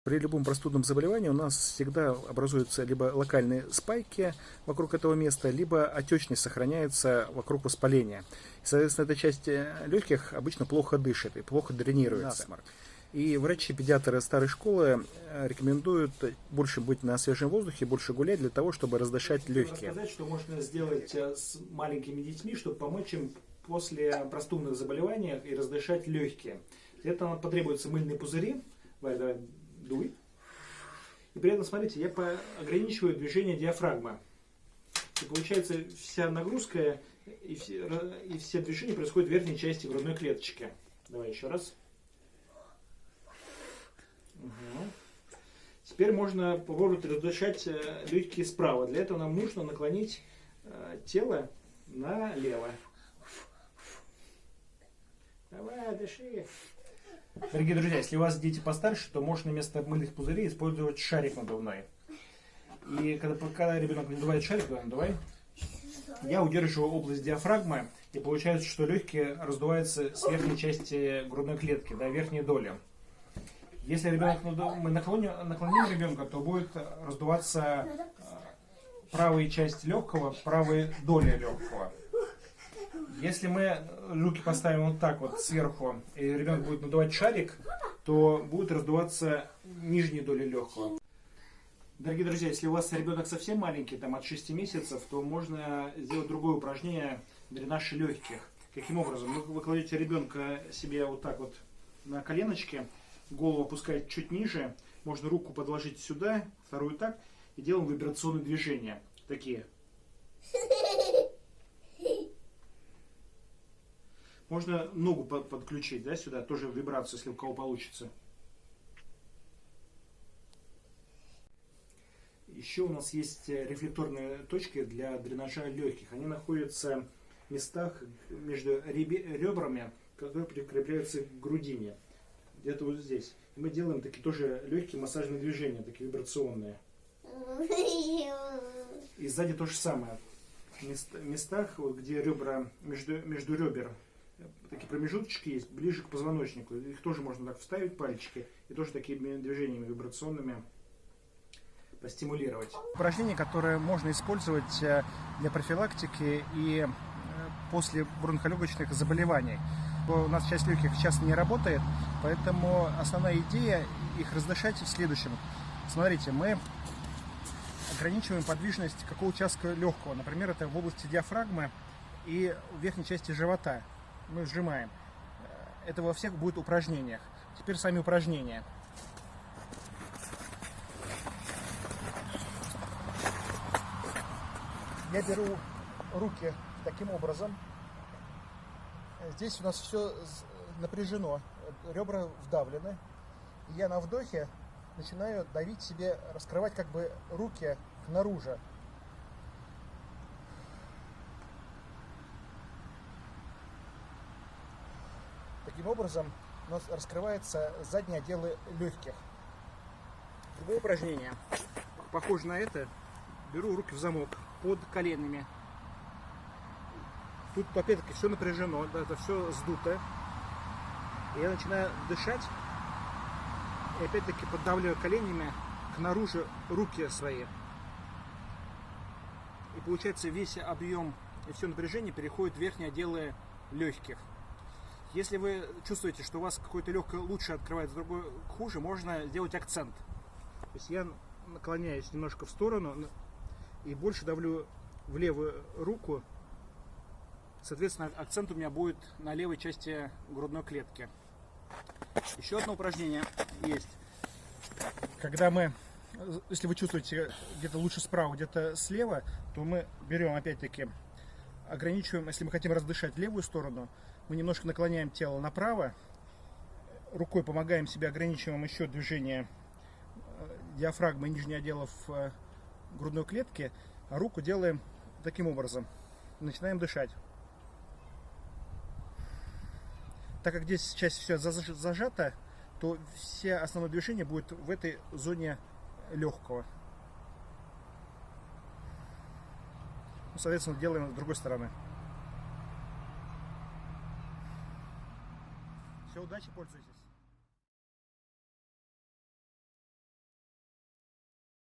При любом простудном заболевании у нас всегда образуются либо локальные спайки вокруг этого места, либо отечность сохраняется вокруг воспаления. И, соответственно, эта часть легких обычно плохо дышит и плохо дренируется. И врачи-педиатры старой школы рекомендуют больше быть на свежем воздухе, больше гулять для того, чтобы раздышать легкие. Рассказать, что можно сделать с маленькими детьми, чтобы помочь им после простудных заболеваний и раздышать легкие. Для этого потребуются мыльные пузыри. Дуй. И при этом, смотрите, я ограничиваю движение диафрагмы. И получается, вся нагрузка и все движения происходят в верхней части грудной клеточки. Давай еще раз. Угу. Теперь можно попробовать раздышать легкие справа. Для этого нам нужно наклонить тело налево. Давай, дыши. Дорогие друзья, если у вас дети постарше, то можно вместо мыльных пузырей использовать шарик надувной. И когда ребенок надувает шарик, надувай, я удерживаю область диафрагмы, и получается, что легкие раздуваются с верхней части грудной клетки, до верхней доли. Если мы наклоним ребенка, то будет раздуваться правая часть легкого, правая доля легкого. Если мы руки поставим вот так вот сверху, и ребенок будет надувать шарик, то будет раздуваться нижняя доля легкого. Дорогие друзья, если у вас ребенок совсем маленький, там от 6 месяцев, то можно сделать другое упражнение дренаж легких. Каким образом? Вы кладете ребенка себе вот так вот на коленочки, голову опускаете чуть ниже, можно руку подложить сюда, вторую так, и делаем вибрационные движения. Такие. Можно ногу подключить, да, сюда, тоже вибрацию, если у кого получится. Еще у нас есть рефлекторные точки для дренажа легких. Они находятся в местах между ребрами, которые прикрепляются к грудине. Где-то вот здесь. И мы делаем такие тоже легкие массажные движения, такие вибрационные. И сзади то же самое. В местах, вот, где ребра, между ребер, такие промежуточки есть, ближе к позвоночнику. Их тоже можно так вставить, пальчики, и тоже такими движениями вибрационными постимулировать. Упражнение, которое можно использовать для профилактики и после бронхолегочных заболеваний. У нас часть легких сейчас не работает, поэтому основная идея их раздышать в следующем. Смотрите, мы ограничиваем подвижность какого участка легкого. Например, это в области диафрагмы и в верхней части живота. Мы сжимаем. Это во всех будет упражнениях. Теперь сами упражнения. Я беру руки таким образом. Здесь у нас все напряжено, ребра вдавлены. И я на вдохе начинаю давить себе, раскрывать как бы руки наружу. Таким образом у нас раскрываются задние отделы легких. Другое упражнение, похоже на это. Беру руки в замок под коленями. Тут опять-таки все напряжено, это все сдуто. И я начинаю дышать. И опять-таки поддавливаю коленями к наружу руки свои. И получается весь объем и все напряжение переходит в верхние отделы легких. Если вы чувствуете, что у вас какое-то легкое лучше открывается, другое хуже, можно сделать акцент. То есть я наклоняюсь немножко в сторону и больше давлю в левую руку. Соответственно, акцент у меня будет на левой части грудной клетки. Еще одно упражнение есть. Когда мы, если вы чувствуете где-то лучше справа, где-то слева, то мы берем опять-таки, ограничиваем, если мы хотим раздышать левую сторону, мы немножко наклоняем тело направо, рукой помогаем себе, ограничиваем еще движение диафрагмы и нижних отделов грудной клетки, а руку делаем таким образом. Начинаем дышать. Так как здесь часть все зажата, то все основное движение будет в этой зоне легкого. Соответственно, делаем с другой стороны. Все, удачи, пользуйтесь.